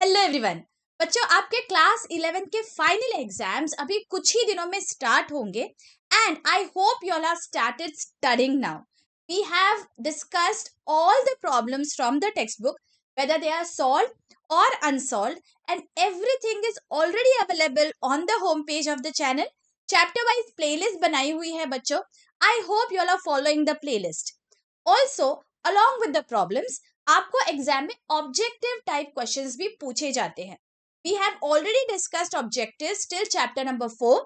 Hello everyone. बच्चों, आपके class 11 के फाइनल एग्जाम्स अभी कुछ ही दिनों में स्टार्ट होंगे and I hope you all have started studying now. We have discussed all the problems from the text book, whether they are solved or unsolved, and everything is already available on the home page of the channel. Chapter wise playlist बनाई हुई है बच्चों. I hope you all are following the playlist. Also, along with the problems, आपको exam में objective type questions भी पूछे जाते हैं. We have already discussed objectives till chapter number 4.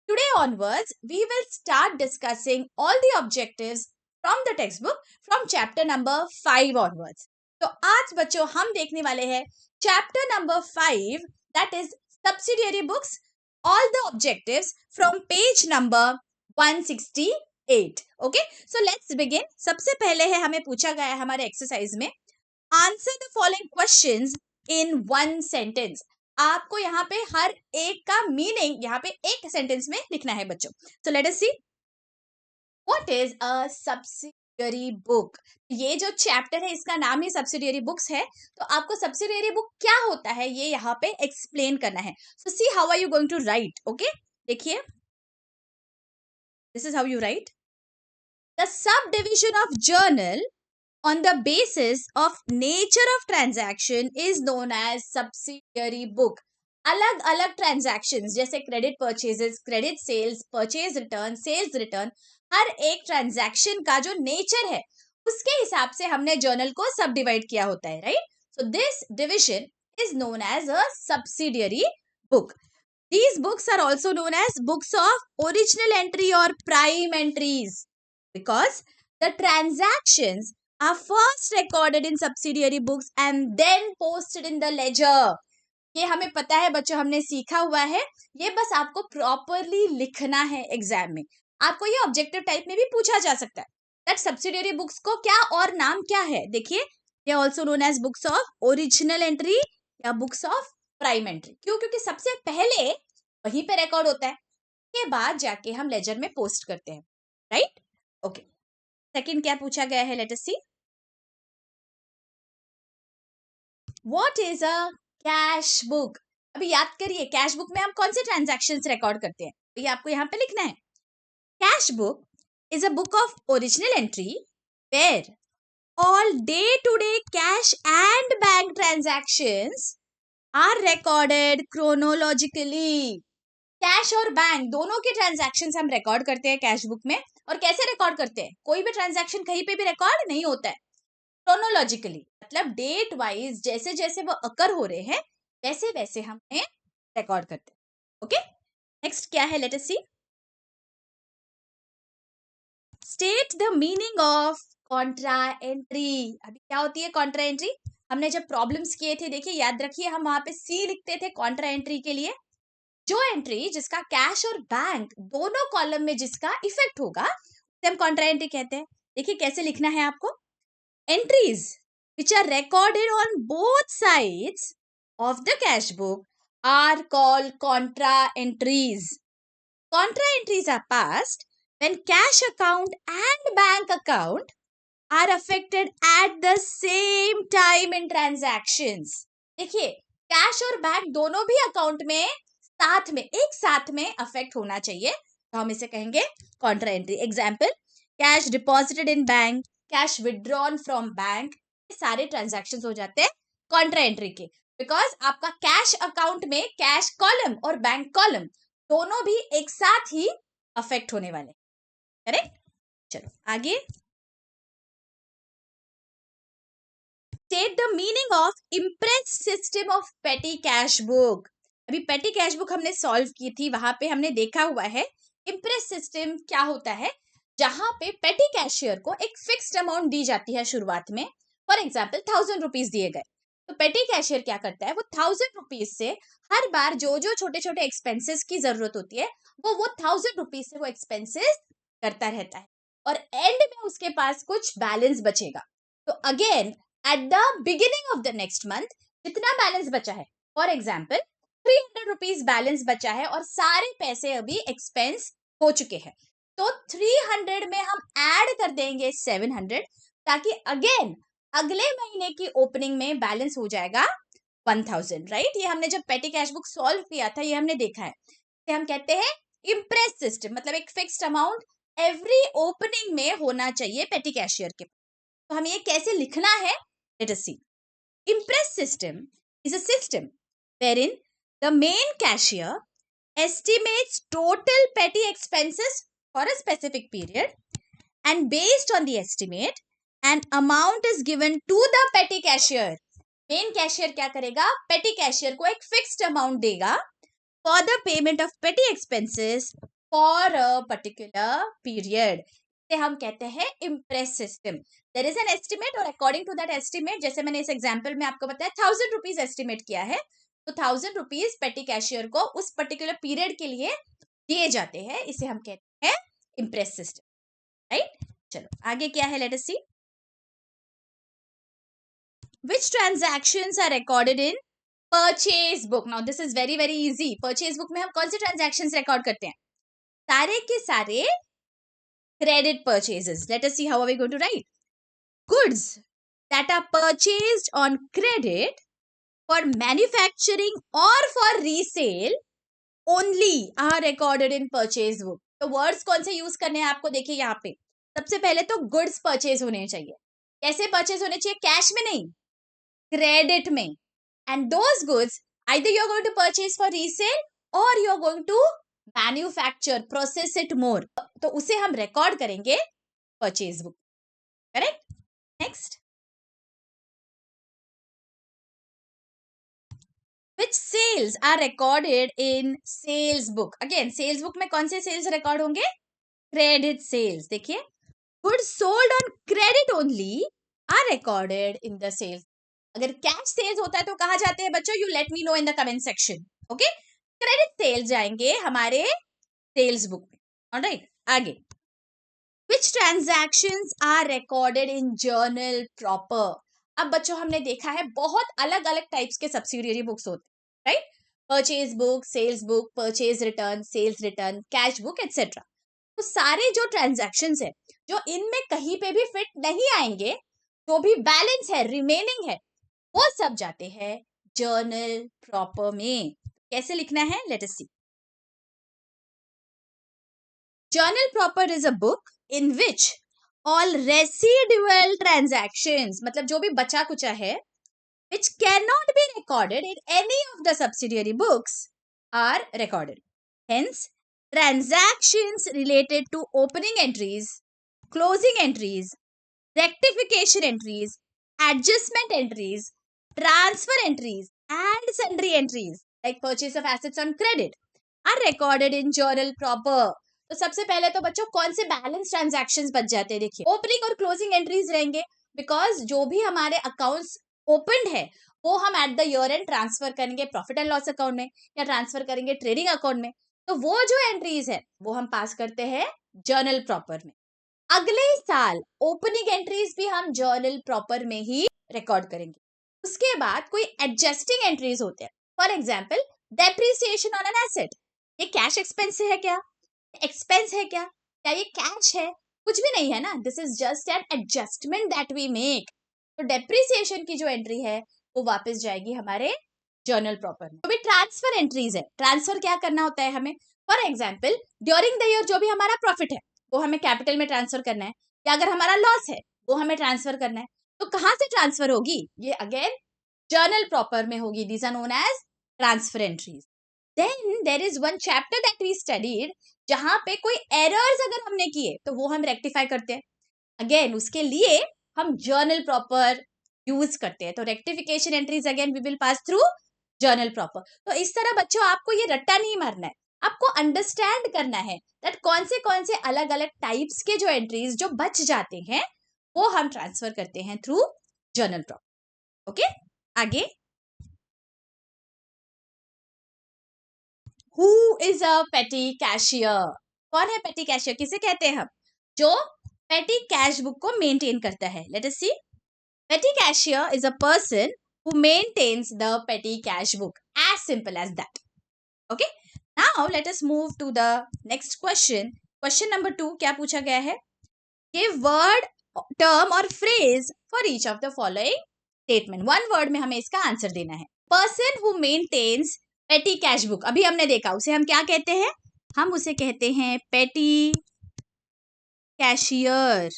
Today onwards we will start discussing all the objectives from the text book from chapter number 5 onwards. तो आज बच्चों हम देखने वाले हैं chapter number 5, that is subsidiary books, all the objectives from page number 168. Okay, so let's begin. सबसे पहले है हमें पूछा गया है हमारे एक्सरसाइज में, answer the following questions in one sentence. आपको यहाँ पे हर एक का मीनिंग यहाँ पे एक सेंटेंस में लिखना है बच्चों. So let us see what is a subsidiary book. ये जो चैप्टर है इसका नाम ही सब्सिडियरी बुक्स है. तो आपको सब्सिडियरी बुक क्या होता है ये यहाँ पे एक्सप्लेन करना है. So see how are you going to write. Okay, देखिए, this is how you write. The sub division of journal on the basis of nature of transaction is known as subsidiary book. अलग अलग transactions जैसे credit purchases, credit sales, purchase return, sales return, हर एक transaction का जो nature है उसके हिसाब से हमने journal को सब divide किया होता है, right? So this division is known as a subsidiary book. These books are also known as books of original entry or prime entries because the transactions are first recorded in subsidiary books and then posted in the ledger. ये हमें पता है बच्चों, हमने सीखा हुआ है. ये बस आपको प्रॉपरली लिखना है एग्जाम में. आपको ये ऑब्जेक्टिव टाइप में भी पूछा जा सकता है दैट सब्सिडियरी बुक्स को क्या और नाम क्या है. देखिए, ये also known as books of original entry या बुक्स ऑफ प्राइम एंट्री. क्यों? क्योंकि सबसे पहले वहीं पे रिकॉर्ड होता है, के बाद जाके हम लेजर में पोस्ट करते हैं, राइट? ओके, सेकंड क्या पूछा गया है, let us see. What is a cash book? अभी याद करिए, कैश बुक में हम कौन से ट्रांजैक्शंस रिकॉर्ड करते हैं, ये आपको यहाँ पे लिखना है. Cash book is a book of original entry where all day to day cash and bank transactions are recorded chronologically. Cash और बैंक दोनों के ट्रांजैक्शंस हम रिकॉर्ड करते हैं कैश बुक में. और कैसे रिकॉर्ड करते हैं? कोई भी ट्रांजैक्शन कहीं पे भी रिकॉर्ड नहीं होता है, क्रोनोलॉजिकली, मतलब डेट वाइज जैसे जैसे वो अकर हो रहे हैं वैसे वैसे हमें रिकॉर्ड करते हैं. ओके, नेक्स्ट क्या है, let us see. State the meaning of contra entry. अभी क्या होती है कॉन्ट्रा एंट्री? हमने जब प्रॉब्लम्स किए थे, देखिए याद रखिए, हम वहां पे सी लिखते थे कॉन्ट्रा एंट्री के लिए. जो एंट्री जिसका कैश और बैंक दोनों कॉलम में जिसका इफेक्ट होगा उसे हम कॉन्ट्रा एंट्री कहते हैं. देखिए कैसे लिखना है आपको. Entries which are recorded on both sides of the cash book are called contra entries. Contra entries are passed when cash account and bank account are affected at the same time in transactions. देखिए, cash और bank दोनों भी account में साथ में एक साथ में अफेक्ट होना चाहिए, तो हम इसे कहेंगे Contra entry. Example, cash deposited in bank, cash withdrawn from bank, सारे ट्रांजैक्शंस हो जाते हैं कॉन्ट्रा एंट्री के, बिकॉज आपका कैश अकाउंट में कैश कॉलम और बैंक कॉलम दोनों भी एक साथ ही अफेक्ट होने वाले. करेक्ट? चलो आगे. State the meaning of impress system of petty cash book. अभी पेटी कैश बुक हमने सॉल्व की थी, वहां पे हमने देखा हुआ है इम्प्रेस सिस्टम क्या होता है, जहां पे पेटी कैशियर को एक फिक्स्ड अमाउंट दी जाती है शुरुआत में. फॉर एग्जाम्पल 1000 रुपीज दिए गए, तो पेटी कैशियर क्या करता है, वो 1000 रुपीज से हर बार जो जो छोटे छोटे एक्सपेंसेस की जरूरत होती है वो 1000 रुपीज से वो एक्सपेंसेस करता रहता है, और एंड में उसके पास कुछ बैलेंस बचेगा. तो again at the beginning of the next month जितना बैलेंस बचा है, फॉर एग्जाम्पल 300 रुपीज बैलेंस बचा है और सारे पैसे अभी एक्सपेंस हो चुके हैं, तो 300 में हम ऐड कर देंगे 700, ताकि अगेन अगले महीने की ओपनिंग में बैलेंस हो जाएगा 1000, राइट। ये हमने जब पेटी कैश बुक सॉल्व किया था, ये हमने देखा है। इसे हम कहते हैं इम्प्रेस सिस्टम, मतलब एक फिक्स्ड अमाउंट एवरी ओपनिंग में होना चाहिए पेटी कैशियर के। तो हमें ये कैसे लिखना है, let us see. Imprest system is a system wherein the main cashier estimates total petty expenses for a specific period, and based on the estimate an amount is given to the petty cashier. Main cashier क्या करेगा, petty cashier को एक fixed amount देगा for the payment of petty expenses for a particular period. इसे हम कहते हैं imprest system. There is an estimate और अकॉर्डिंग टू दैट एस्टिमेट, जैसे मैंने इस एग्जांपल में आपको बताया 1000 रुपीज एस्टिमेट किया है, तो 1000 रुपीज पेटी कैशियर को उस पर्टिकुलर पीरियड के लिए दिए जाते हैं। इसे हम कहते हैं इम्प्रेस सिस्टम, राइट। चलो आगे क्या है, let us see. Which transactions are recorded in purchase book? Now this is very very easy. Purchase book में हम कौन से transactions record करते हैं, सारे के सारे credit purchases. Let us see how are we going to write. Goods that are purchased on credit for manufacturing or for resale only are recorded in purchase book. तो words कौन से use करने हैं आपको, देखिए यहाँ पे। सबसे पहले तो goods purchase होने चाहिए। कैसे purchase होने चाहिए, कैश में नहीं, क्रेडिट में। and those goods either you're going to purchase for resale or you're going to manufacture, process it more, तो उसे हम रिकॉर्ड करेंगे purchase book, correct. Next, which sales are recorded in sales book? Again sales book में कौन से sales record होंगे, credit sales. देखिए, goods sold on credit only are recorded in the sales। अगर कैश सेल्स होता है तो कहाँ जाते हैं बच्चों, you let me know in the comment section, okay. Credit sales जाएंगे हमारे सेल्स बुक में, ऑलराइट। आगे, which transactions are recorded in journal proper? अब बच्चों हमने देखा है बहुत अलग अलग टाइप्स के सब्सिडियरी बुक्स होते हैं, right. Purchase book, sales book, purchase return, sales return, cash book etcetera. तो सारे जो ट्रांजैक्शंस है जो इनमें कहीं पे भी फिट नहीं आएंगे, जो भी बैलेंस है, रिमेनिंग है, वो सब जाते हैं जर्नल प्रॉपर में। कैसे लिखना है, let us see. Journal proper is a book in which all residual transactions, मतलब जो भी बचा कुचा है, which cannot be recorded in any of the subsidiary books are recorded. Hence, transactions related to opening entries, closing entries, rectification entries, adjustment entries, transfer entries, and sundry entries like purchase of assets on credit are recorded in journal proper. तो सबसे पहले तो बच्चों कौन से balance transactions बच जाते हैं, देखिए ओपनिंग और क्लोजिंग एंट्रीज रहेंगे, बिकॉज जो भी हमारे अकाउंट्स ओपनड है वो हम at the year and transfer करेंगे प्रॉफिट एंड लॉस अकाउंट में या ट्रांसफर करेंगे ट्रेडिंग अकाउंट में, तो वो जो एंट्रीज है वो हम पास करते हैं जर्नल प्रॉपर में। अगले साल ओपनिंग एंट्रीज भी हम जर्नल प्रॉपर में ही रिकॉर्ड करेंगे। उसके बाद कोई एडजस्टिंग एंट्रीज होते हैं, for example depreciation on an asset. ये कैश एक्सपेंस है क्या, एक्सपेंस है क्या ये कैश है, कुछ भी नहीं है ना, this is just an adjustment that we make. तो डेप्रिसिएशन की जो एंट्री है वो वापस जाएगी हमारे जर्नल प्रॉपर में। तो भी ट्रांसफर एंट्रीज है, ट्रांसफर क्या करना होता है हमें, for example during the year जो भी हमारा प्रॉफिट है वो हमें कैपिटल में ट्रांसफर करना है, या अगर हमारा लॉस है वो हमें ट्रांसफर करना है, तो कहां से ट्रांसफर होगी, ये अगेन जर्नल प्रॉपर में होगी। These are known as transfer entries. Then there is one chapter that we studied जहां पे कोई एरर्स अगर हमने किए तो वो हम रेक्टिफाई करते हैं। अगेन उसके लिए हम जर्नल प्रॉपर यूज करते हैं, तो rectification entries again we will pass through journal proper. तो इस तरह बच्चों आपको ये रट्टा नहीं मारना है, आपको अंडरस्टैंड करना है दैट कौन से अलग अलग टाइप्स के जो एंट्रीज जो बच जाते हैं वो हम ट्रांसफर करते हैं थ्रू जर्नल प्रॉपर, ओके। आगे, हु इज अ पेटी कैशियर? कौन है पेटी कैशियर, किसे कहते हैं हम, जो पेटी कैश बुक को मेंटेन करता है। लेट अस सी। पेटी cashier is a person who maintains the petty cash book, as simple as that, okay. Now let us move to the next question. Question number 2 क्या पूछा गया है, give word, term or phrase for each of the following statement. one word में हमें इसका answer देना है। Person who maintains petty cash book, अभी हमने देखा उसे हम क्या कहते हैं, हम उसे कहते हैं पेटी कैशियर।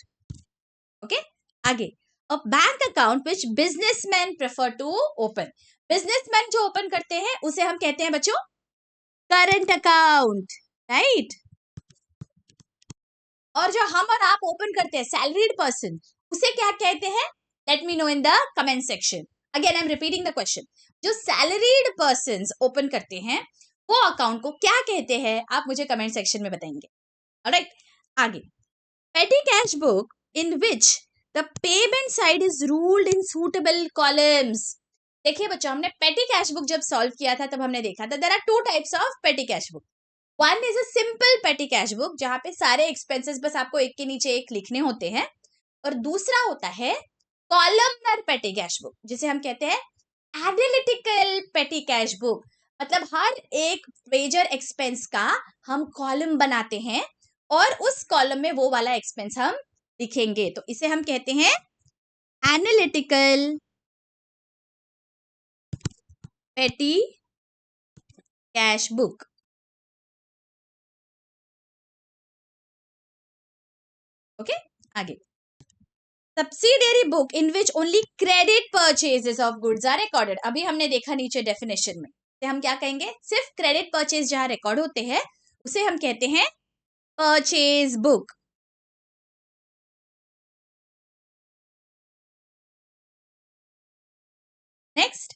ओके, आगे, a bank account which businessman prefer to open, businessman जो ओपन करते हैं उसे हम कहते हैं बच्चों करंट अकाउंट, राइट। और जो हम और आप ओपन करते हैं सैलरीड पर्सन, उसे क्या कहते हैं, late me know in the comment section. Again I am repeating the question, जो सैलरीड पर्सन ओपन करते हैं वो अकाउंट को क्या कहते हैं, आप मुझे कमेंट सेक्शन में बताएंगे। ऑलराइट, आगे, पेटी cash book in which the payment side is ruled in suitable columns. देखिए बच्चों, हमने पेटी कैश बुक जब सॉल्व किया था तब हमने देखा था there are two types of petty cash book. One is a simple petty cash book जहां पे सारे एक्सपेंसेस बस आपको एक के नीचे एक लिखने होते हैं, और दूसरा होता है कॉलमनर पेटी कैश बुक जिसे हम कहते हैं एनालिटिकल पेटी कैश बुक। मतलब हर एक मेजर एक्सपेंस का हम कॉलम बनाते हैं और उस कॉलम में वो वाला एक्सपेंस हम लिखेंगे, तो इसे हम कहते हैं analytical petty cash book. Okay, आगे, subsidiary book in which only credit purchases of goods are recorded, अभी हमने देखा नीचे डेफिनेशन में, तो हम क्या कहेंगे, सिर्फ क्रेडिट परचेज जहां रिकॉर्ड होते हैं उसे हम कहते हैं purchase book. Next,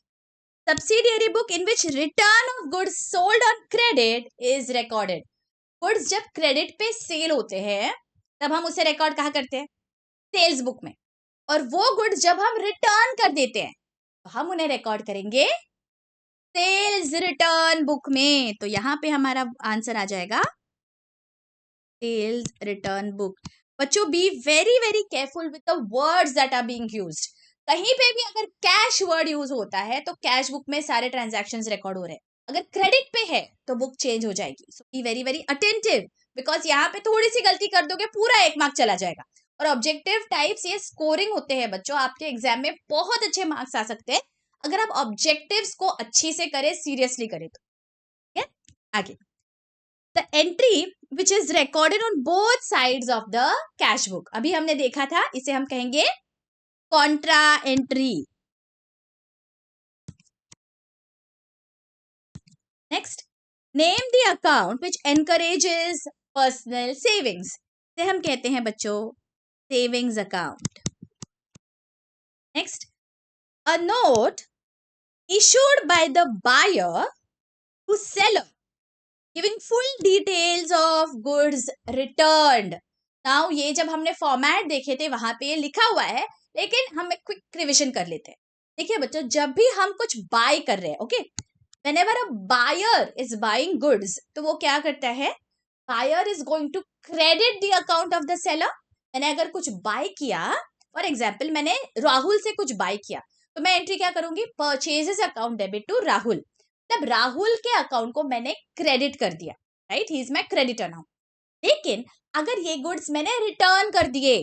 subsidiary book in which return of goods sold on credit is recorded, goods जब क्रेडिट पे सेल होते हैं तब हम उसे रिकॉर्ड कहाँ करते हैं, सेल्स बुक में, और वो गुड्स जब हम रिटर्न कर देते हैं तो हम उन्हें रिकॉर्ड करेंगे सेल्स रिटर्न बुक में। तो यहां पे हमारा आंसर आ जाएगा सेल्स रिटर्न बुक। बच्चों, be very very careful with the words that are being used. कहीं पे भी अगर कैश वर्ड यूज होता है तो कैश बुक में सारे ट्रांजैक्शंस रिकॉर्ड हो रहे हैं, अगर क्रेडिट पे है तो बुक चेंज हो जाएगी। So be very very attentive, because यहाँ पे थोड़ी सी गलती कर दोगे पूरा 1 मार्क चला जाएगा। और ऑब्जेक्टिव टाइप्स ये स्कोरिंग होते हैं बच्चों, आपके एग्जाम में बहुत अच्छे मार्क्स आ सकते हैं अगर आप ऑब्जेक्टिव्स को अच्छी से करें, सीरियसली करें तो। ठीक है, आगे, the entry which is recorded on both sides of the cash book, अभी हमने देखा था इसे हम कहेंगे Contra entry. Next, name the account which encourages personal savings, इसे हम कहते हैं बच्चों savings account. Next, a note issued by the buyer to seller giving full details of goods returned। Now ये जब हमने फॉर्मेट देखे थे वहां पे लिखा हुआ है, लेकिन हम एक क्विक रिविजन कर लेते हैं। देखिए बच्चों, जब भी हम कुछ बाय कर रहे हैं, okay, whenever a buyer is buying goods, तो वो क्या करता है, buyer is going to credit the account of the seller। मैंने अगर कुछ बाय किया, फॉर एग्जाम्पल मैंने राहुल से कुछ बाय किया, तो मैं एंट्री क्या करूंगी, purchases account debit to Rahul, मतलब राहुल के अकाउंट को मैंने क्रेडिट कर दिया, right, he is my creditor now. लेकिन अगर ये गुड्स मैंने रिटर्न कर दिए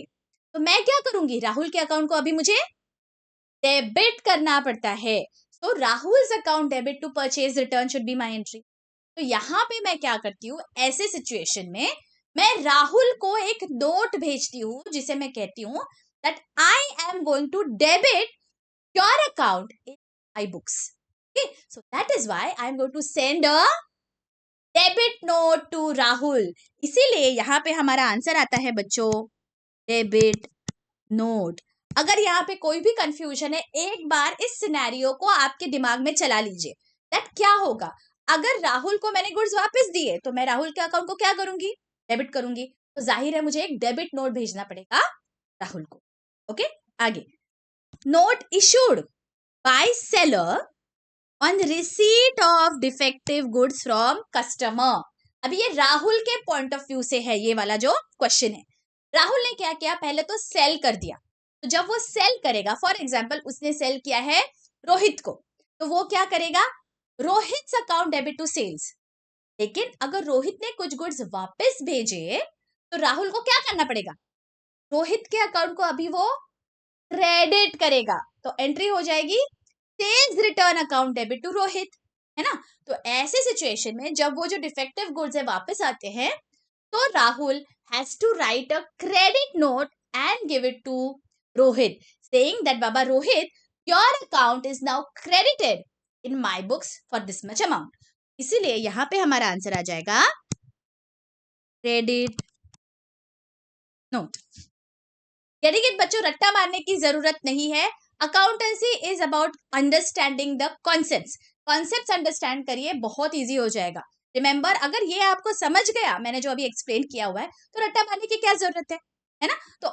तो मैं क्या करूंगी, राहुल के अकाउंट को अभी मुझे डेबिट करना पड़ता है। So Rahul's account debit to purchase return should be my entry. तो यहाँ पे मैं क्या करती हूँ, ऐसे सिचुएशन में मैं राहुल को एक नोट भेजती हूँ जिसे मैं कहती हूँ that I am going to debit your account in my books. Okay, so that is why I am going to send a debit note to Rahul. इसीलिए यहाँ पे हमारा आंसर आता है बच्चों डेबिट नोट। अगर यहाँ पे कोई भी कंफ्यूजन है, एक बार इस सिनेरियो को आपके दिमाग में चला लीजिए, दैट क्या होगा, अगर राहुल को मैंने गुड्स वापस दिए तो मैं राहुल के अकाउंट को क्या करूंगी, डेबिट करूंगी, तो जाहिर है मुझे एक डेबिट नोट भेजना पड़ेगा राहुल को। ओके, आगे, note issued by seller on receipt of defective goods from customer. अभी ये राहुल के पॉइंट ऑफ व्यू से है ये वाला जो क्वेश्चन है। राहुल ने क्या किया, पहले तो सेल कर दिया, तो जब वो सेल करेगा, फॉर एग्जाम्पल उसने सेल किया है रोहित को, तो वो क्या करेगा, Rohit account debit to sales. लेकिन अगर रोहित ने कुछ गुड्स वापस भेजे तो राहुल को क्या करना पड़ेगा, रोहित के अकाउंट को अभी वो क्रेडिट करेगा, तो एंट्री हो जाएगी sales return account debit to Rohit, है ना। तो ऐसे सिचुएशन में जब वो जो डिफेक्टिव गुड्स है वापस आते हैं, तो Rahul has to write a credit note and give it to Rohit, saying that बाबा Rohit, your account is now credited in my books for this much amount. इसीलिए यहां पे हमारा आंसर आ जाएगा क्रेडिट नोट। यानी कि बच्चों रट्टा मारने की जरूरत नहीं है। Accountancy is about understanding the concepts. Concepts understand करिए, बहुत इजी हो जाएगा। रिमेंबर, अगर ये आपको समझ गया मैंने जो अभी एक्सप्लेन किया हुआ है, तो रट्टा मारने की क्या जरूरत है ना। तो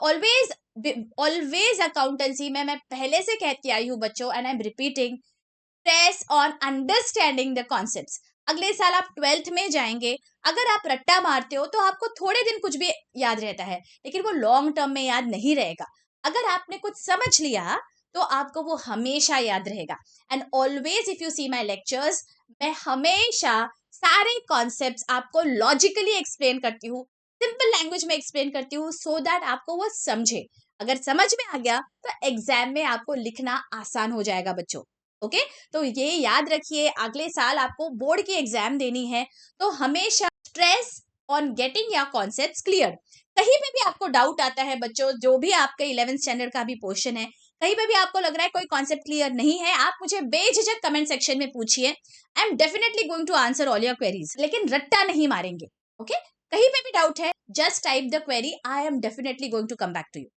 ऑलवेज अकाउंटेंसी में मैं पहले से कहती आई हूँ बच्चों, and I am repeating, stress on understanding the concepts. अगले साल आप 12th में जाएंगे, अगर आप रट्टा मारते हो तो आपको थोड़े दिन कुछ भी याद रहता है, लेकिन वो लॉन्ग टर्म में याद नहीं रहेगा। अगर आपने कुछ समझ लिया तो आपको वो हमेशा याद रहेगा। And always if you see my lectures, मैं हमेशा सारे कॉन्सेप्ट्स आपको लॉजिकली एक्सप्लेन करती हूँ, सिंपल लैंग्वेज में एक्सप्लेन करती हूँ, सो दैट आपको वो समझे। अगर समझ में आ गया तो एग्जाम में आपको लिखना आसान हो जाएगा बच्चों। ओके, तो ये याद रखिए, अगले साल आपको बोर्ड की एग्जाम देनी है, तो हमेशा stress on getting your concepts clear. कहीं पे भी आपको डाउट आता है बच्चों, जो भी आपके 11th स्टैंडर्ड का भी पोर्शन है, कहीं पे भी आपको लग रहा है कोई कॉन्सेप्ट क्लियर नहीं है, आप मुझे बेझिझक कमेंट सेक्शन में पूछिए। I am definitely going to answer all your queries, लेकिन रट्टा नहीं मारेंगे। ओके, कहीं पे भी डाउट है, just type the query, I am definitely going to come back to you.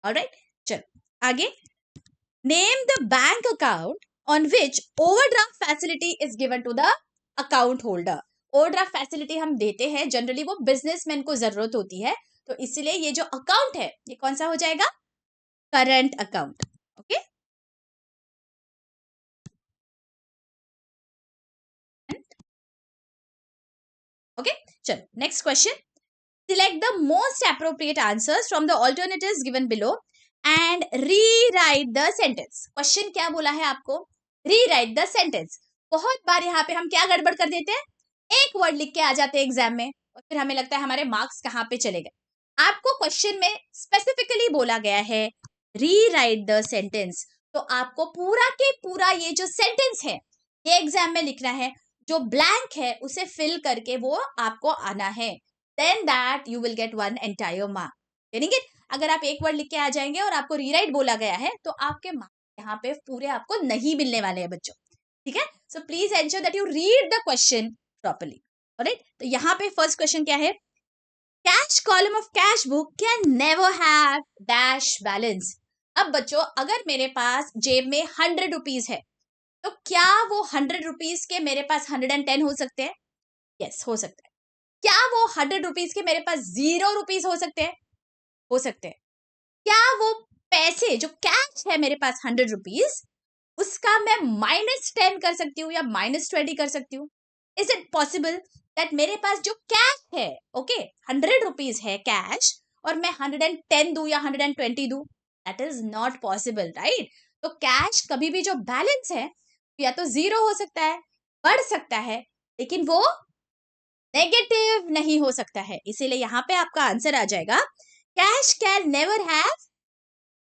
Alright, चलो आगे। Name the bank account on which overdraft facility is given to the account holder। Overdraft facility हम देते हैं, generally वो businessman को जरूरत होती है, तो इसलिए ये जो अकाउंट है ये कौन सा हो जाएगा, करंट अकाउंट। ओके, ओके, चलो next question. Select the most appropriate answers from the alternatives given below and rewrite the sentence. Question क्या बोला है आपको, रीराइट द सेंटेंस। बहुत बार यहाँ पे हम क्या गड़बड़ कर देते हैं, एक वर्ड लिख के आ जाते हैं एग्जाम में, और फिर हमें लगता है हमारे मार्क्स कहाँ पे चले गए। आपको क्वेश्चन में स्पेसिफिकली बोला गया है रीराइट द सेंटेंस, तो आपको पूरा के पूरा ये जो सेंटेंस है ये एग्जाम में लिखना है, जो ब्लैंक है उसे फिल करके वो आपको आना है, then that you will get 1 entire mark. यानी कि अगर आप एक वर्ड लिख के आ जाएंगे और आपको रीराइट बोला गया है, तो आपके मार्क्स यहाँ पे पूरे आपको नहीं मिलने वाले हैं बच्चों। ठीक है, so please ensure that you read the question properly. Alright, तो यहाँ पे फर्स्ट क्वेश्चन क्या है, cash column of cash book can never have dash balance. अब बच्चों, अगर मेरे पास जेब में 100 रुपीज है, तो क्या वो 100 रुपीज के मेरे पास 110 हो सकते हैं? यस, हो सकता है। क्या वो 100 रुपीज के मेरे पास 0 रुपीज हो सकते हैं? हो सकते हैं। क्या वो पैसे जो कैश है मेरे पास 100 रुपीज, उसका मैं -10 कर सकती हूँ या -20 कर सकती हूँ? इज इट पॉसिबल दैट मेरे पास जो कैश है, ओके 100 रुपीज है कैश, और मैं 110 दूं या 120 दूं? That is not possible, right. तो कैश कभी भी जो बैलेंस है या तो 0 हो सकता है, बढ़ सकता है, लेकिन वो नेगेटिव नहीं हो सकता है। इसीलिए यहाँ पे आपका आंसर आ जाएगा, cash can never have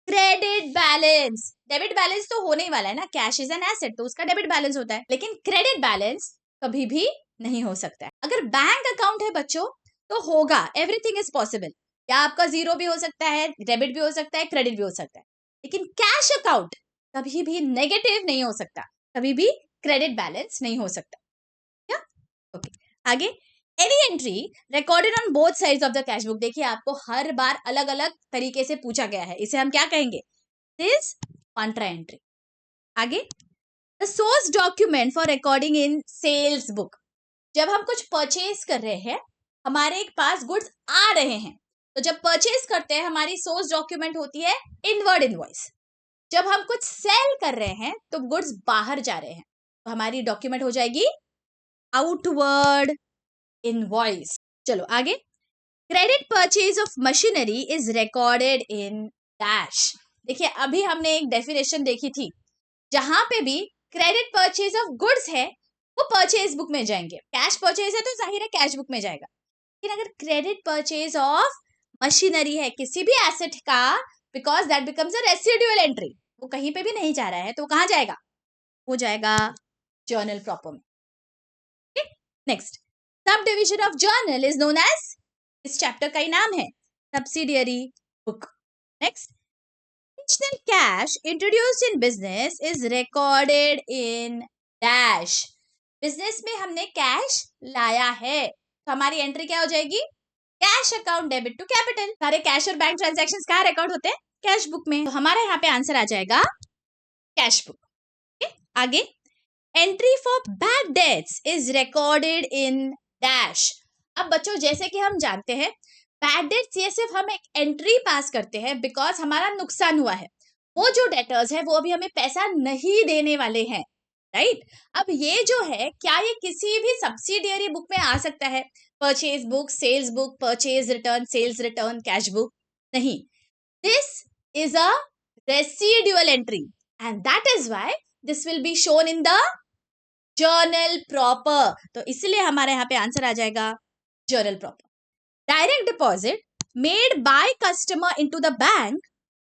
credit balance. Debit balance तो होने ही वाला है ना, कैश इज एन एसेट, तो उसका डेबिट बैलेंस होता है, लेकिन क्रेडिट बैलेंस कभी भी नहीं हो सकता है। अगर बैंक अकाउंट है बच्चों, तो होगा, एवरीथिंग इज पॉसिबल, या आपका 0 भी हो सकता है, डेबिट भी हो सकता है, क्रेडिट भी हो सकता है, लेकिन कैश अकाउंट कभी भी नेगेटिव नहीं हो सकता, कभी भी क्रेडिट बैलेंस नहीं हो सकता। क्या? ओके, आगे। Any entry recorded on both sides of the cash book. देखिए, आपको हर बार अलग अलग तरीके से पूछा गया है, इसे हम क्या कहेंगे, दिस कॉन्ट्रा एंट्री। आगे, the source document for recording in sales book. जब हम कुछ परचेज कर रहे हैं, हमारे पास गुड्स आ रहे हैं, तो जब परचेज करते हैं हमारी सोर्स डॉक्यूमेंट होती है इनवर्ड इनवॉइस। जब हम कुछ सेल कर रहे हैं तो गुड्स बाहर जा रहे हैं, तो हमारी डॉक्यूमेंट हो जाएगी आउटवर्ड इनवॉइस। चलो आगे, credit purchase of machinery is recorded in dash. देखिए, अभी हमने एक डेफिनेशन देखी थी, जहां पे भी क्रेडिट परचेज ऑफ गुड्स है वो परचेज बुक में जाएंगे, कैश परचेज है तो जाहिर है कैश बुक में जाएगा। लेकिन अगर क्रेडिट परचेज ऑफ मशीनरी है, किसी भी एसेट का, because that becomes a residual entry, वो कहीं पे भी नहीं जा रहा है, तो कहां जाएगा, हो जाएगा जर्नल प्रॉपर में. Next, sub division of journal is known as, इस चैप्टर का ही नाम है subsidiary book. Next, additional cash introduced in business is recorded in dash. Business में हमने कैश लाया है तो हमारी एंट्री क्या हो जाएगी, cash account debit to capital. सारे कैश और बैंक ट्रांजैक्शंस कहाँ रिकॉर्ड होते हैं, कैश बुक में. तो हमारा यहाँ पे आंसर आ जाएगा कैश बुक. आगे, entry for bad debts is recorded in dash. अब बच्चों जैसे कि हम जानते हैं बैड डेट्स ये सिर्फ हम एक एंट्री पास करते हैं बिकॉज हमारा नुकसान हुआ है. वो जो डेटर्स है वो अभी हमें पैसा नहीं देने वाले हैं, राइट. अब ये जो है क्या ये किसी भी सब्सिडियरी बुक में आ सकता है, purchase book, sales book, purchase return, sales return, cash book? नहीं. This is a residual entry and that is why this will be shown in the journal proper. तो इसलिए हमारे यहाँ पे आंसर आ जाएगा journal proper. Direct deposit made by customer into the bank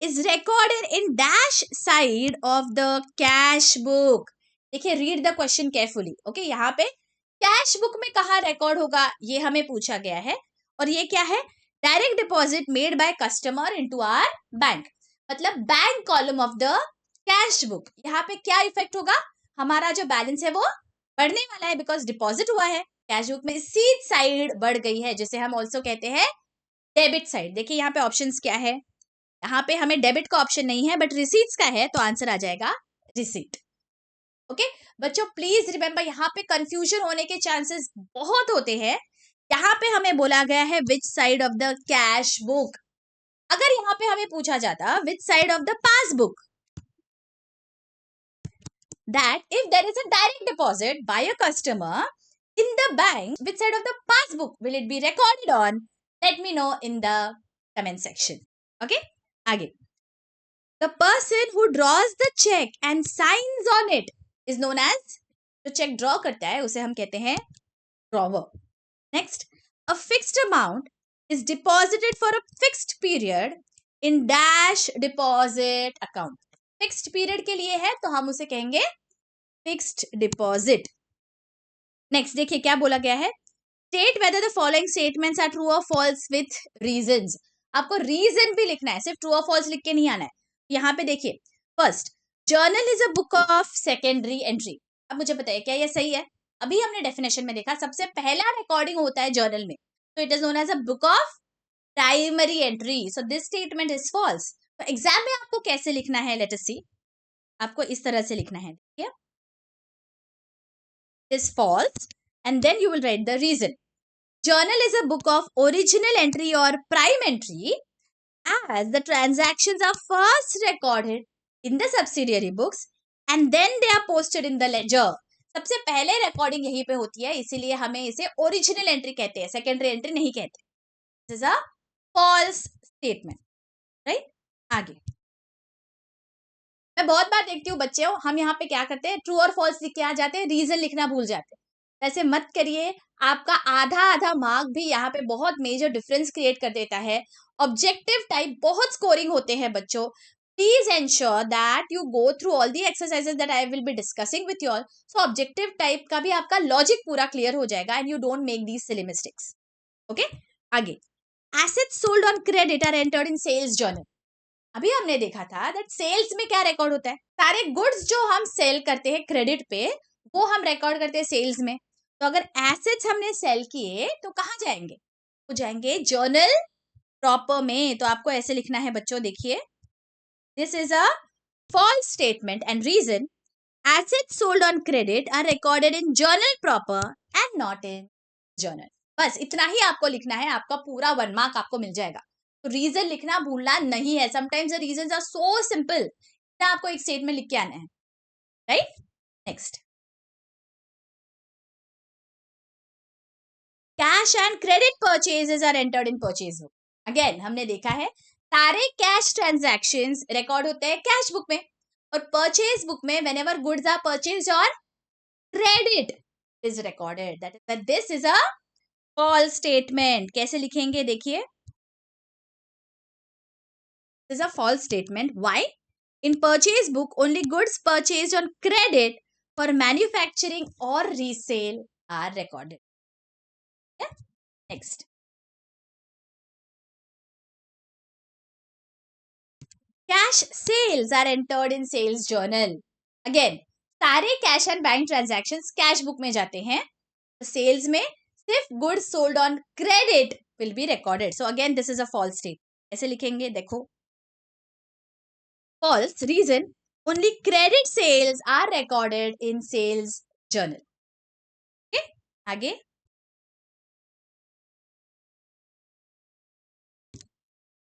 is recorded in dash side of the cash book. देखिए, read the question carefully. Okay, यहाँ पे कैश बुक में कहाँ रिकॉर्ड होगा ये हमें पूछा गया है. और ये क्या है, direct deposit made by customer into our bank, मतलब bank column of the cash book. यहाँ पे क्या इफेक्ट होगा, हमारा जो बैलेंस है वो बढ़ने वाला है बिकॉज डिपॉजिट हुआ है. कैश बुक में रिसीट साइड बढ़ गई है जिसे हम ऑल्सो कहते हैं डेबिट साइड. देखिए यहाँ पे ऑप्शंस क्या है, यहाँ पे हमें डेबिट का ऑप्शन नहीं है बट रिसीट्स का है तो आंसर आ जाएगा रिसीट. ओके बच्चों, प्लीज रिमेंबर यहाँ पे कंफ्यूजन होने के चांसेस बहुत होते हैं. यहाँ पे हमें बोला गया है which side of the cash book. अगर यहाँ पे हमें पूछा जाता which side of the passbook, that if there is a direct deposit by a customer in the bank, which side of the passbook will it be recorded on? Let me know in the comment section. Okay, आगे. The person who draws the check and signs on it is known as, जो check draw करता है उसे हम कहते हैं drawer. Next, a fixed amount is deposited for a fixed period in dash deposit account. Fixed period के लिए है तो हम उसे कहेंगे फिक्स्ड डिपॉजिट. नेक्स्ट देखिए क्या बोला गया है, state whether the following statements are true और फॉल्स विथ रीजंस. आपको रीजन भी लिखना है, सिर्फ ट्रू और फॉल्स लिख के नहीं आना है. यहाँ पे देखिए, first, journal is a book of secondary entry. अब मुझे बताइए क्या ये सही है? अभी हमने डेफिनेशन में देखा सबसे पहला रिकॉर्डिंग होता है जर्नल में, तो it is known as a book of primary entry. So this statement is false. तो एग्जाम में आपको कैसे लिखना है, लेट अस सी. आपको इस तरह से लिखना है, देखिए, is false and then you will write the reason. Journal is a book of original entry or prime entry as the transactions are first recorded in the subsidiary books and then they are posted in the ledger. सबसे पहले recording यहीं पे होती है इसीलिए हमें इसे original entry कहते हैं, सेकेंडरी एंट्री नहीं कहते. This is a false statement, right. आगे, मैं बहुत बार देखती हूँ बच्चे हम यहाँ पे क्या करते हैं, ट्रू और फॉल्स लिख के आ जाते हैं, रीजन लिखना भूल जाते हैं. वैसे मत करिए, आपका आधा आधा मार्क भी यहाँ पे बहुत मेजर डिफरेंस क्रिएट कर देता है. ऑब्जेक्टिव टाइप बहुत स्कोरिंग होते हैं बच्चों. Please ensure that you go through all the exercises that I will be discussing with you all. So objective type का भी आपका लॉजिक पूरा क्लियर हो जाएगा and you don't make these silly mistakes. Okay, आगे, assets sold on credit are entered in sales journal. अभी हमने देखा था दैट सेल्स में क्या रिकॉर्ड होता है, सारे गुड्स जो हम सेल करते हैं क्रेडिट पे वो हम रिकॉर्ड करते हैं सेल्स में. तो अगर एसेट्स हमने सेल किए तो कहाँ जाएंगे, वो जाएंगे जर्नल प्रॉपर में. तो आपको ऐसे लिखना है बच्चों, देखिए, this is a false statement and reason, assets sold on credit are recorded in journal proper and not in journal. बस इतना ही आपको लिखना है, आपका पूरा 1 मार्क आपको मिल जाएगा. तो रीजन लिखना भूलना नहीं है. Sometimes the reasons are so simple, आपको एक स्टेटमेंट लिख के आना है, right. Next, cash and credit purchases are entered in purchase book. Again हमने देखा है सारे कैश ट्रांजैक्शंस रिकॉर्ड होते हैं कैश बुक में और परचेज बुक में व्हेनेवर गुड्स आर परचेज्ड और credit is recorded. That this is a false statement. कैसे लिखेंगे, देखिए, is a false statement. Why? In purchase book, only goods purchased on credit for manufacturing or resale are recorded. Yeah? Next. Cash sales are entered in sales journal. Again, सारे cash and bank transactions cash book में जाते हैं. Sales में सिर्फ goods sold on credit will be recorded. So again this is a false state. ऐसे लिखेंगे, देखो, false. Reason, only credit sales are recorded in sales journal. Okay, आगे.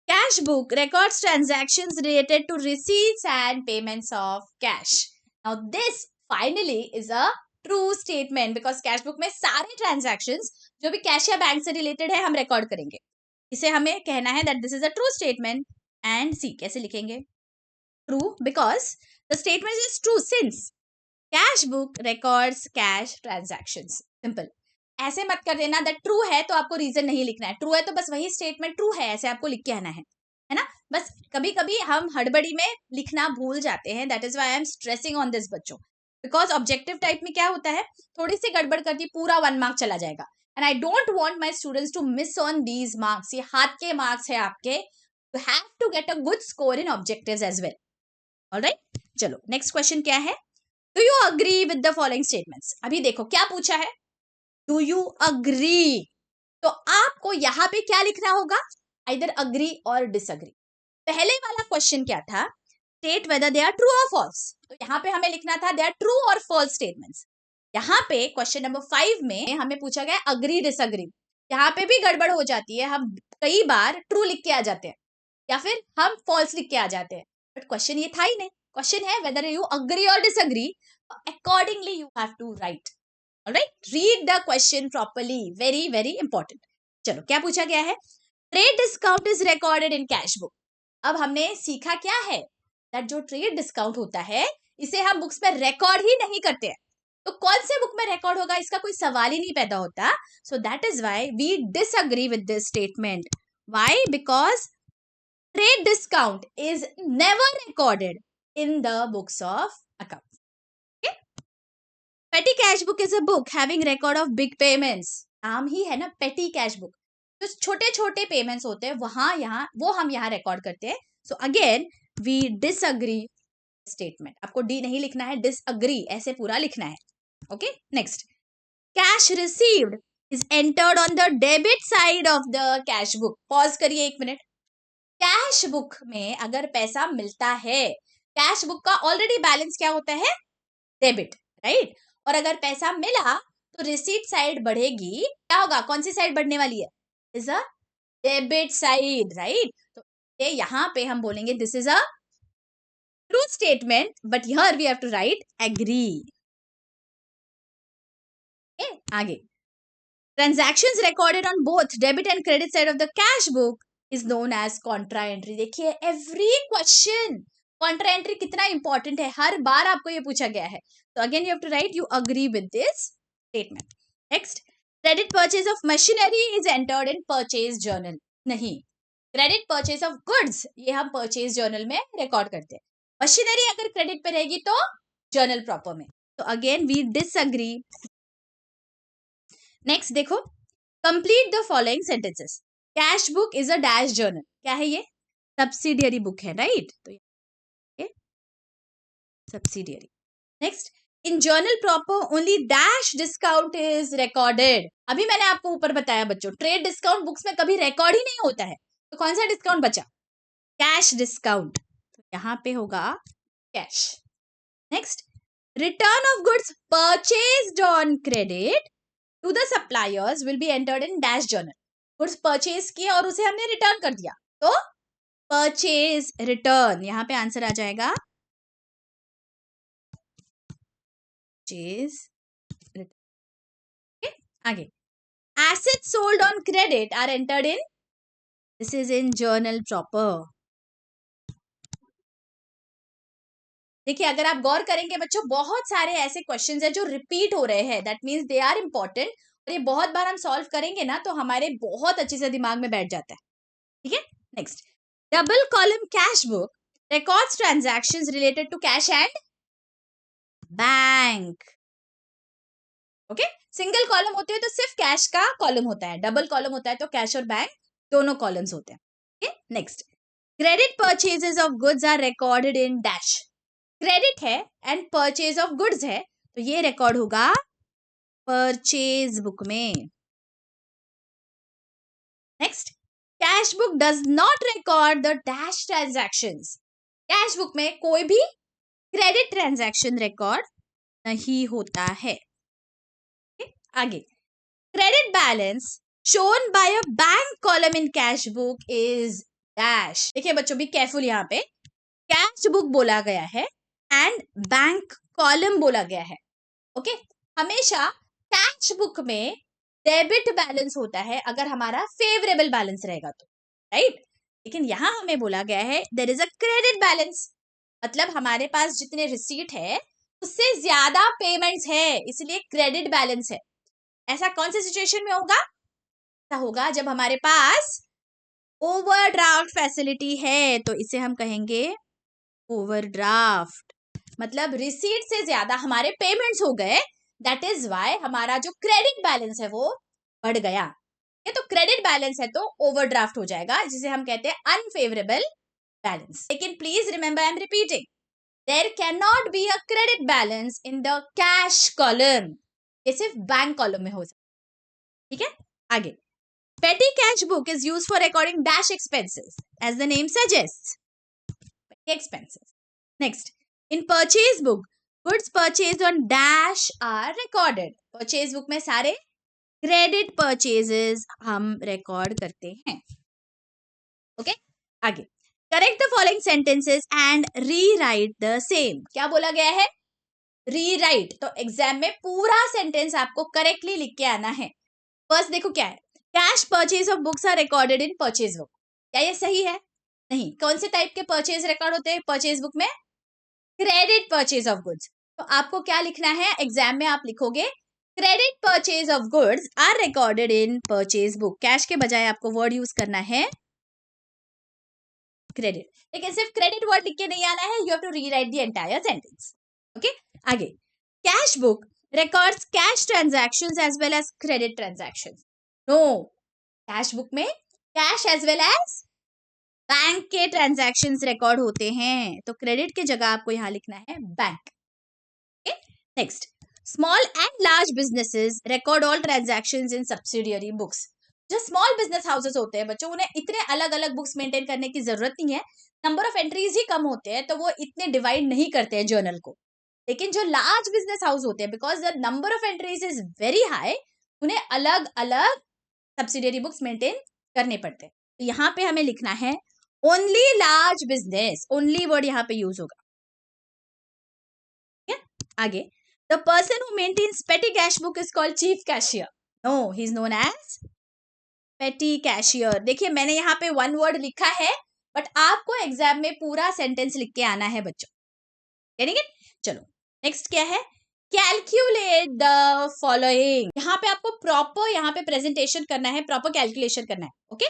Cash book records transactions related to receipts and payments of cash. Now this finally is a true statement because cash book में सारे transactions जो भी cash या bank से related है हम record करेंगे. इसे हमें कहना है that this is a true statement. And see कैसे लिखेंगे? True because the statement is true since cash book records cash transactions. Simple. ऐसे मत कर देना दैट ट्रू है तो आपको रीजन नहीं लिखना है. ट्रू है तो बस वही स्टेटमेंट ट्रू है ऐसे आपको लिख के आना है ना. बस कभी कभी हम हड़बड़ी में लिखना भूल जाते हैं. That is why I M stressing on this बच्चों, बिकॉज ऑब्जेक्टिव टाइप में क्या होता है, थोड़ी सी गड़बड़ कर दी पूरा 1 मार्क चला जाएगा. And I don't want my students to miss on these marks. ये हाथ के मार्क्स है आपके. You have to get a good score in objectives as well. Alright, चलो नेक्स्ट क्वेश्चन क्या है. Do you agree with the following statements. अभी देखो क्या पूछा है. Do you agree. तो आपको यहां पे क्या लिखना होगा, आइदर अग्री और डिसअग्री. पहले वाला क्वेश्चन क्या था, state whether they are true और फॉल्स. तो यहाँ पे हमें लिखना था दे आर ट्रू और फॉल्स स्टेटमेंट्स. यहाँ पे क्वेश्चन नंबर 5 में हमें पूछा गया अग्री डिसअग्री. यहाँ पे भी गड़बड़ हो जाती है. हम कई बार ट्रू लिख के आ जाते हैं या फिर हम फॉल्स लिख के आ जाते हैं. बट क्वेश्चन ये था ही नहीं. क्वेश्चन है वेदर यू अग्री और disagree. Accordingly you have to write. Alright, read the question properly. Very very important. चलो क्या पूछा गया है. Trade discount is recorded in cash book. अब हमने सीखा क्या है, दैट जो ट्रेड डिस्काउंट होता है इसे हम बुक्स में रिकॉर्ड ही नहीं करते हैं. तो कौन से बुक में रिकॉर्ड होगा इसका कोई सवाल ही नहीं पैदा होता. So that is why we disagree with this statement. Why? Because trade discount is never recorded in the books of accounts. Okay? Petty cash book is a book having record of big payments. नाम ही है ना petty cash book. तो छोटे छोटे payments होते हैं वहां यहाँ वो हम यहाँ रिकॉर्ड करते हैं. So again we disagree statement. आपको डी नहीं लिखना है, डिसअग्री ऐसे पूरा लिखना है. Okay, next. Cash received is entered on the debit side of the cash book. Pause करिए 1 मिनट. कैश बुक में अगर पैसा मिलता है, कैश बुक का ऑलरेडी बैलेंस क्या होता है, डेबिट, राइट. और अगर पैसा मिला तो रिसीट साइड बढ़ेगी. क्या होगा, कौन सी साइड बढ़ने वाली है, is a debit side, right. तो ये यहाँ पे हम बोलेंगे this is a true statement, but here we have to write agree. आगे. Transactions recorded on both debit and credit side of the cash book is known as contra entry. देखिए every question contra entry कितना important है, हर बार आपको ये पूछा गया है. तो again you have to write you agree with this statement. Next, credit purchase of machinery is entered in purchase journal. नहीं, credit purchase of goods ये हम purchase journal में record करते हैं. मशीनरी अगर क्रेडिट पे रहेगी तो जर्नल प्रॉपर में. तो again we disagree. Next देखो, complete the following sentences. Cash book is a dash journal. क्या है ये, सब्सिडियरी बुक है, राइट. तो ये subsidiary. Next, in journal proper only dash discount is recorded. अभी मैंने आपको ऊपर बताया बच्चों, ट्रेड डिस्काउंट बुक्स में कभी रिकॉर्ड ही नहीं होता है. तो कौन सा डिस्काउंट बचा, कैश डिस्काउंट. तो यहाँ पे होगा cash. Next, return of goods purchased on credit to the suppliers will be entered in dash journal. Goods purchase किए और उसे हमने रिटर्न कर दिया तो परचेज रिटर्न. यहाँ पे आंसर आ जाएगा परचेज रिटर्न. आगे. Assets sold on credit are entered in, this is in journal proper. देखिए अगर आप गौर करेंगे बच्चों, बहुत सारे ऐसे क्वेश्चंस हैं जो रिपीट हो रहे हैं. That means they are important. और ये बहुत बार हम सॉल्व करेंगे ना तो हमारे बहुत अच्छे से दिमाग में बैठ जाता है. ठीक है. Next, double column cash book records transactions related to cash and bank. Okay, single column होते हैं तो सिर्फ कैश का कॉलम होता है, डबल कॉलम होता है तो कैश और बैंक दोनों कॉलम्स होते हैं. Okay, next, credit purchases of goods are recorded in dash. Credit है एंड परचेज ऑफ गुड्स है तो ये रिकॉर्ड होगा परचेज बुक में. Next, cash book does not record the dash transactions. Cash book में कोई भी क्रेडिट ट्रांजैक्शन रिकॉर्ड नहीं होता है. आगे, credit balance shown by a bank column in cash book is dash. देखिए बच्चों, भी केयरफुल, यहाँ पे कैश बुक बोला गया है एंड बैंक कॉलम बोला गया है. ओके, हमेशा कैश बुक में डेबिट बैलेंस होता है अगर हमारा फेवरेबल बैलेंस रहेगा तो, राइट. लेकिन यहां हमें बोला गया है there is a credit balance, मतलब हमारे पास जितने रिसीट है उससे ज्यादा पेमेंट्स है, इसलिए क्रेडिट बैलेंस है. ऐसा कौन सी सिचुएशन में होगा? ऐसा होगा जब हमारे पास ओवरड्राफ्ट फैसिलिटी है, तो इसे हम कहेंगे ओवरड्राफ्ट. मतलब रिसीट से ज्यादा हमारे पेमेंट्स हो गए, दैट इज वाई हमारा जो क्रेडिट बैलेंस है वो बढ़ गया. ये तो क्रेडिट बैलेंस है तो ओवरड्राफ्ट हो जाएगा, जिसे हम कहते हैं अनफेवरेबल बैलेंस. लेकिन please remember, I am repeating, there can not be a credit balance in the cash column. ये सिर्फ बैंक कॉलम में हो सकता है. ठीक है, आगे, petty cash book is used for recording dash expenses, as the name suggests. Petty expenses. Next, in purchase book, goods purchased on dash are recorded. Purchase book में सारे credit purchases हम record करते हैं. Okay? आगे, correct the following sentences and rewrite the same. क्या बोला गया है? Rewrite. तो एग्जाम में पूरा सेंटेंस आपको करेक्टली लिख के आना है. फर्स्ट देखो क्या है, cash purchase of books are recorded in purchase book. क्या ये सही है? नहीं. कौन से टाइप के परचेज रिकॉर्ड होते हैं परचेज बुक में? Credit purchase of goods. तो आपको क्या लिखना है एग्जाम में? आप लिखोगे credit purchase of goods are recorded in purchase book. Cash के बजाय आपको वर्ड यूज करना है क्रेडिट. लेकिन सिर्फ क्रेडिट वर्ड लिख के नहीं आना है, you have to rewrite the entire sentence. Okay, आगे, cash book records cash transactions as well as credit transactions. No, cash book में cash as well as bank के ट्रांजैक्शंस रिकॉर्ड होते हैं, तो क्रेडिट के जगह आपको यहां लिखना है bank. Next, small and large businesses record all transactions in subsidiary books. जो स्मॉल बिजनेस हाउसेस होते हैं बच्चों, उन्हें इतने अलग अलग बुक्स मेंटेन करने की जरूरत नहीं है, नंबर ऑफ एंट्रीज ही कम होते हैं, तो वो इतने डिवाइड नहीं करते हैं जर्नल को. लेकिन जो लार्ज बिजनेस हाउस होते हैं, because the number of entries is very high, उन्हें अलग अलग सब्सिडियरी बुक्स मेंटेन करने पड़ते हैं. तो यहाँ पे हमें लिखना है only large business. Only word यहाँ पे यूज होगा. आगे, the person who maintains petty cash book is called chief cashier. No, he is known as petty cashier. देखिए मैंने यहाँ पे वन वर्ड लिखा है, बट आपको एग्जाम में पूरा सेंटेंस लिख के आना है बच्चों. Getting it? चलो नेक्स्ट क्या है, कैलकुलेट द फॉलोइंग. यहाँ पे आपको प्रॉपर यहाँ पे प्रेजेंटेशन करना है, प्रॉपर कैलकुलेशन करना है. ओके,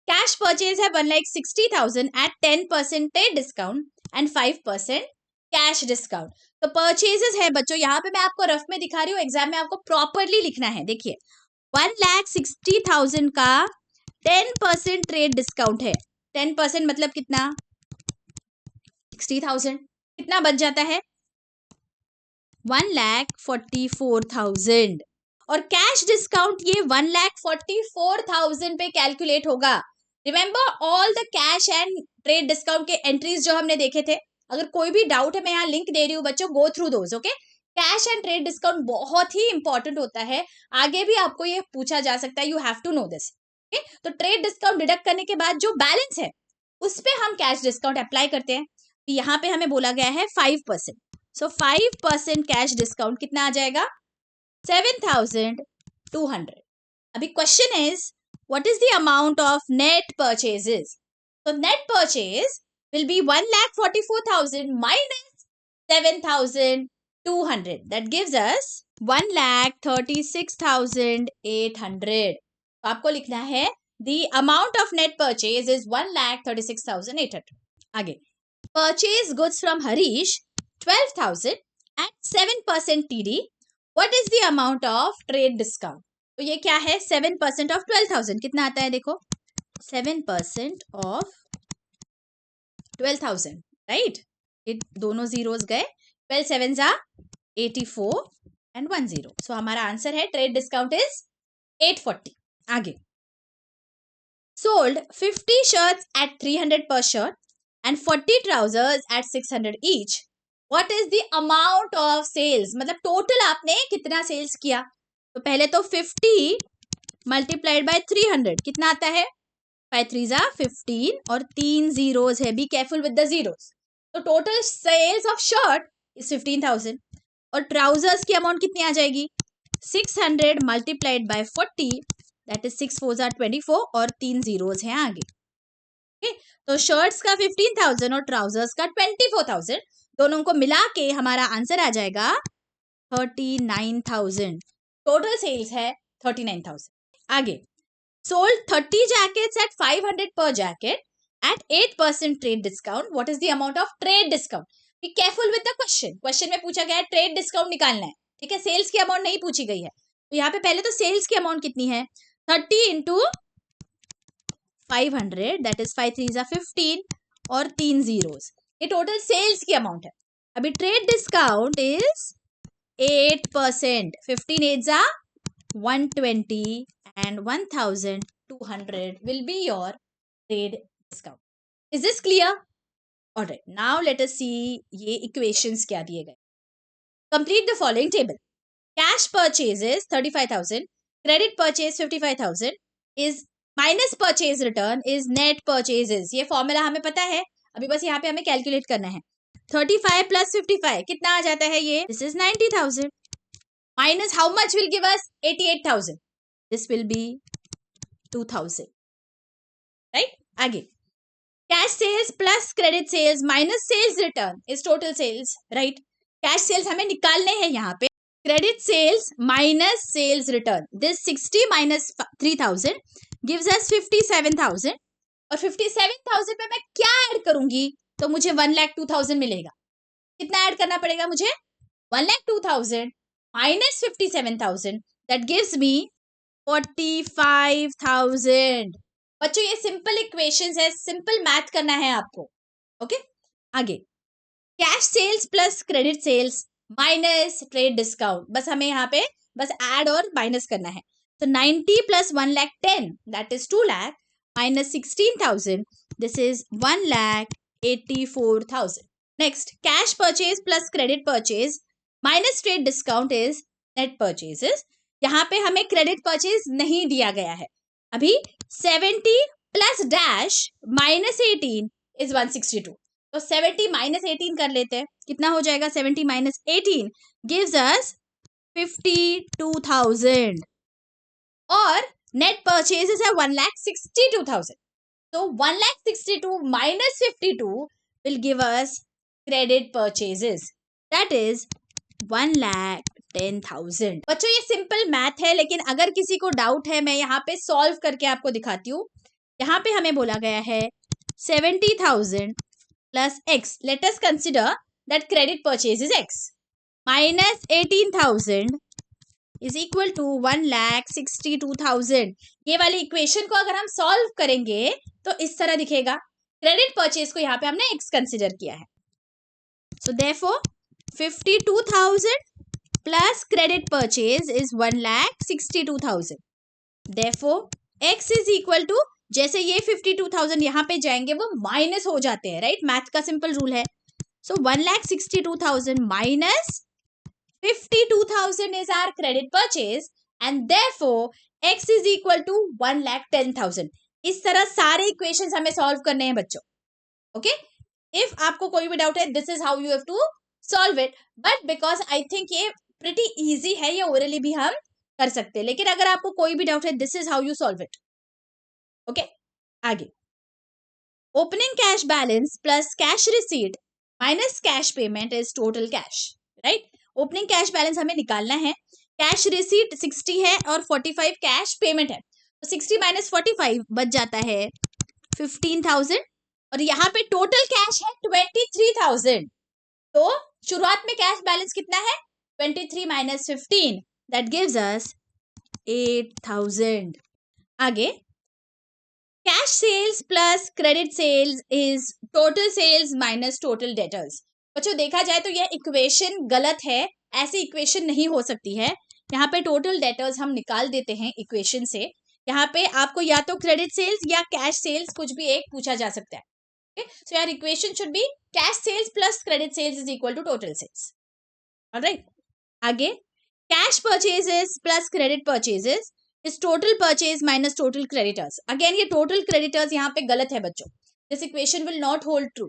कैश परचेज है 1,60,000 at 10% discount and 5% cash discount. तो परचेजेस है बच्चों, यहाँ पे मैं आपको रफ में दिखा रही हूँ, एग्जाम में आपको प्रॉपरली लिखना है. देखिए 1,60,000 का 10% ट्रेड डिस्काउंट है. 10% मतलब कितना? 60,000. कितना बच जाता है? 1,44,000. और कैश डिस्काउंट ये 1,44,000 पे कैलकुलेट होगा. Remember all the cash and trade discount के एंट्रीज जो हमने देखे थे. अगर कोई भी डाउट है, मैं यहाँ लिंक दे रही हूँ बच्चों, go through those. Okay, cash and trade discount बहुत ही इंपॉर्टेंट होता है, आगे भी आपको ये पूछा जा सकता है, you have to know this. Okay, तो ट्रेड डिस्काउंट डिडक्ट करने के बाद जो बैलेंस है उस पे हम कैश डिस्काउंट अप्लाई करते हैं. यहाँ पे हमें बोला गया है 5%. सो 5% कैश डिस्काउंट कितना आ जाएगा? 7,200. अभी question is what is the amount of net purchases. तो net purchase will be 1,44,000 minus 7,200. That gives us 1,36,800. तो आपको लिखना है the amount of net purchase is 1,36,800. आगे, purchase goods from Harish 12,000 at 7% TD. What is the amount of trade discount? तो ये क्या है? 7% of 12,000 कितना आता है? देखो 7% of 12,000, राइट? ये दोनों जीरोस गए, 12 7s are 84 and 1 0. सो हमारा आंसर है ट्रेड डिस्काउंट इज 840. आगे, sold 50 shirts at 300 per shirt and 40 trousers at 600 each. What is the amount of sales? मतलब टोटल आपने कितना सेल्स किया? तो पहले तो 50 मल्टीप्लाइड बाय 300 कितना आता है? 5 3s are 15 और 3 जीरोस है, be careful with the zeros. तो total sales of shirt is 15,000 और ट्राउजर्स की अमाउंट कितनी आ जाएगी? 600 multiplied by 40, that is 6 4s are 24 और 3 जीरोस हैं आगे. okay? तो शर्ट्स का 15,000 और ट्राउजर्स का 24,000, दोनों को मिला के हमारा आंसर आ जाएगा 39,000. टोटल सेल्स है 39,000. आगे, sold 30 jackets at 500 per jacket at 8% trade discount. What is the amount of trade discount? Be careful with the question. Question में पूछा गया है ट्रेड डिस्काउंट निकालना है, ठीक है? सेल्स की अमाउंट नहीं पूछी गई है. तो यहाँ पे पहले तो सेल्स की अमाउंट कितनी है? 30 into 500, that is 5 3s are 15 और 3 जीरोस. ये टोटल सेल्स की अमाउंट है. अभी trade discount is 8%. 15 8s are 120 and 1,200 will be your trade discount. Is this clear? Alright, now let us see ये equations क्या दिए गए. Complete the following table. Cash purchases 35,000, credit purchase 55,000 is minus purchase return is net purchases. ये formula हमें पता है, अभी बस यहाँ पे हमें कैलकुलेट करना है. 35 plus 55 कितना आ जाता है? ये this is 90,000 minus how much will give us 88,000. This will be 2,000, right? आगे, cash sales plus credit sales minus sales return is total sales, right? Cash sales हमें निकालने हैं यहाँ पे. Credit sales minus sales return, this 60 minus 3,000 gives us 57,000 और 57,000 पे मैं क्या ऐड करूंगी? तो मुझे 1,02,000 मिलेगा. कितना ऐड करना पड़ेगा मुझे? 1,02,000 minus 57,000, that gives me 45,000. बच्चों ये सिंपल इक्वेशंस है, सिंपल मैथ करना है आपको. ओके, आगे, cash sales plus credit sales minus trade discount. बस हमें यहाँ पे बस ऐड और माइनस करना है. तो 90 plus 1,10,000 that is 2 lakh minus 16,000, this is 1,84,000. Next, cash purchase plus credit purchase minus trade discount is net purchases. यहाँ पे हमें क्रेडिट परचेज नहीं दिया गया है. अभी 70 प्लस डैश माइनस 18 इज 162. तो 70 माइनस 18 कर लेते हैं. कितना हो जाएगा? 70 माइनस 18 गिव्स अस 52,000 और नेट परचेजेस है 1,62,000. तो 1,62,000 minus 52 will give us credit purchases, that is 1,10,000. बच्चों ये सिंपल मैथ है, लेकिन अगर किसी को डाउट है मैं यहाँ पे सॉल्व करके आपको दिखाती हूँ. यहाँ पे हमें बोला गया है 70,000 plus x. Let us consider that credit purchase is x minus 18,000 is equal to 1,62,000. ये वाली इक्वेशन को अगर हम सॉल्व करेंगे तो इस तरह दिखेगा. क्रेडिट परचेज को यहाँ पे हमने x कंसिडर किया है. So therefore 52,000 plus credit purchase is 1,62,000. Therefore, x is equal to, जैसे ये 52,000 यहाँ पे जाएंगे वो माइनस हो जाते हैं, राइट? मैथ का सिंपल रूल है. So 1,62,000 minus 52,000 is our credit purchase and therefore x is equal to 1,10,000. इस तरह सारे इक्वेशंस हमें सॉल्व करने हैं बच्चों. ओके, इफ आपको कोई भी डाउट है, this is how you have to solve it. But because I think ये प्रिटी इजी है, ये ओरली भी हम कर सकते हैं. लेकिन अगर आपको कोई भी डाउट है, this is how you solve it. Okay, आगे, opening cash balance plus cash receipt minus cash payment is total cash, right? Opening cash balance हमें निकालना है. कैश रिसीट 60 है और 45 कैश पेमेंट है. तो 60 माइनस 45 बच जाता है 15,000 और यहाँ पे टोटल कैश है 23,000। तो शुरुआत में कैश बैलेंस कितना है? 23 माइनस 15, दैट गिव्स अस 8,000। आगे, cash sales plus credit sales is total sales minus total debtors. बच्चों देखा जाए तो यह इक्वेशन गलत है, ऐसी इक्वेशन नहीं हो सकती है। यहाँ पे टोटल डेटर्स हम निकाल देते हैं इक्वेशन से। यहाँ पे आपको या तो क्रेडिट सेल्स या कैश सेल्स कुछ भी एक पूछा जा सकता है। Okay, so your equation should be cash sales plus credit sales is equal to total sales. Alright, आगे, cash purchases plus credit purchases is total purchase minus total creditors. Again ये total creditors यहाँ पे गलत है बच्चों, this equation will not hold true.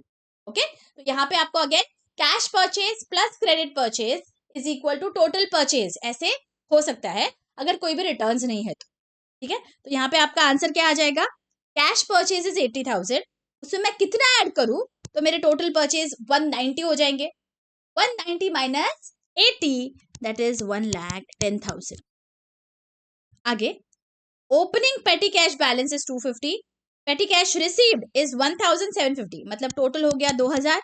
Okay, तो यहाँ पे आपको again cash purchase plus credit purchase is equal to total purchase ऐसे हो सकता है अगर कोई भी रिटर्न्स नहीं है तो। ठीक है, तो यहाँ पे आपका आंसर क्या आ जाएगा? कैश परचेज इज 80,000, उसमें मैं कितना ऐड करूं तो मेरे टोटल परचेज 190 हो जाएंगे। 190 माइनस 80, दैट इज 1,10,000। आगे, opening petty cash balance is 250, पेटी कैश रिसीव्ड इज 1,750, मतलब टोटल हो गया 2,000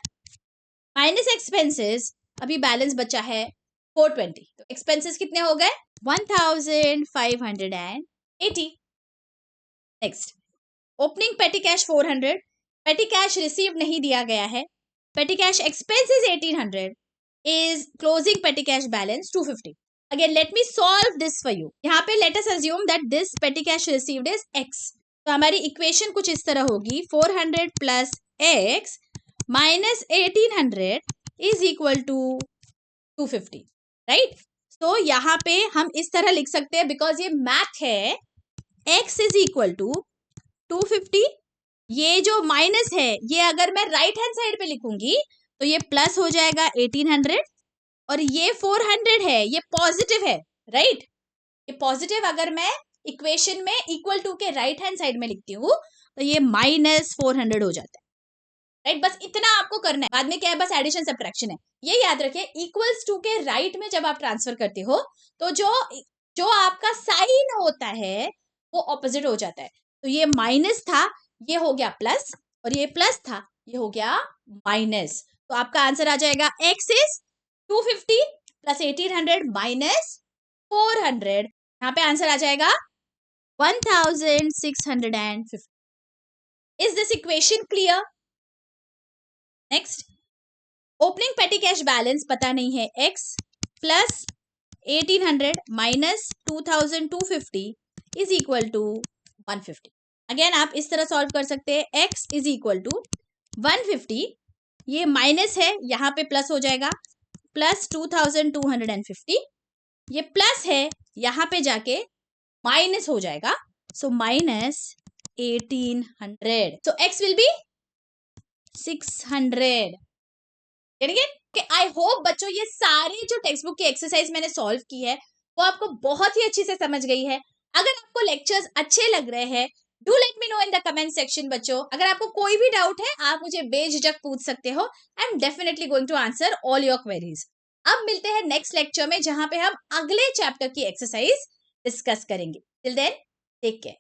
माइनस एक्सपेंसेस, अभी बैलेंस बचा है 420, तो एक्सपेंसेस कितने हो गए? 1,580। नेक्स्ट, ओपनिंग पेटी कैश 400, पेटी कैश रिसीव नहीं दिया गया है, petty cash expenses 1,800 is closing petty cash balance 250। Again let me solve this for you. यहाँ पे let us assume that this petty cash received is x, तो हमारी equation कुछ इस तरह होगी, 400 plus x minus 1,800 is equal to 250, right? तो यहाँ पे हम इस तरह लिख सकते हैं, बिकॉज ये मैथ है, x इज इक्वल टू 250, ये जो माइनस है ये अगर मैं राइट हैंड साइड पे लिखूंगी तो ये प्लस हो जाएगा 1,800, और ये 400 है, ये पॉजिटिव है, राइट? ये पॉजिटिव अगर मैं इक्वेशन में इक्वल टू के राइट हैंड साइड में लिखती हूँ तो ये माइनस 400 हो जाता है, राइट? बस इतना आपको करना है, बाद में क्या है, बस एडिशन सब्ट्रैक्शन है। ये याद रखिए, इक्वल्स टू के राइट में जब आप ट्रांसफर करते हो तो जो आपका साइन होता है वो ऑपोजिट हो जाता है। तो ये माइनस था, ये हो गया प्लस, और ये प्लस था, ये हो गया माइनस। तो आपका आंसर आ जाएगा x इज 250 प्लस 1,800 माइनस 400, यहाँ पे आंसर आ जाएगा 1,650। Is this equation clear? Next, opening petty cash balance पता नहीं है, x plus 1,800 minus 2,250 is equal to 150। Again आप इस तरह सॉल्व कर सकते हैं, x इज इक्वल टू 150, ये माइनस है यहाँ पे प्लस हो जाएगा, प्लस 2,250, ये प्लस है यहाँ पे जाके माइनस हो जाएगा, so minus 1,800, so x will be 600। I hope बच्चों ये सारी जो टेक्स्ट बुक की एक्सरसाइज मैंने सॉल्व की है वो आपको बहुत ही अच्छी से समझ गई है। अगर आपको लेक्चर्स अच्छे लग रहे हैं, do let me know in the comment section बच्चों। अगर आपको कोई भी डाउट है आप मुझे बेझिझक पूछ सकते हो, I am definitely going to answer all your queries. अब मिलते हैं नेक्स्ट लेक्चर में जहां पे हम अगले चैप्टर की एक्सरसाइज डिस्कस करेंगे। Till then take care.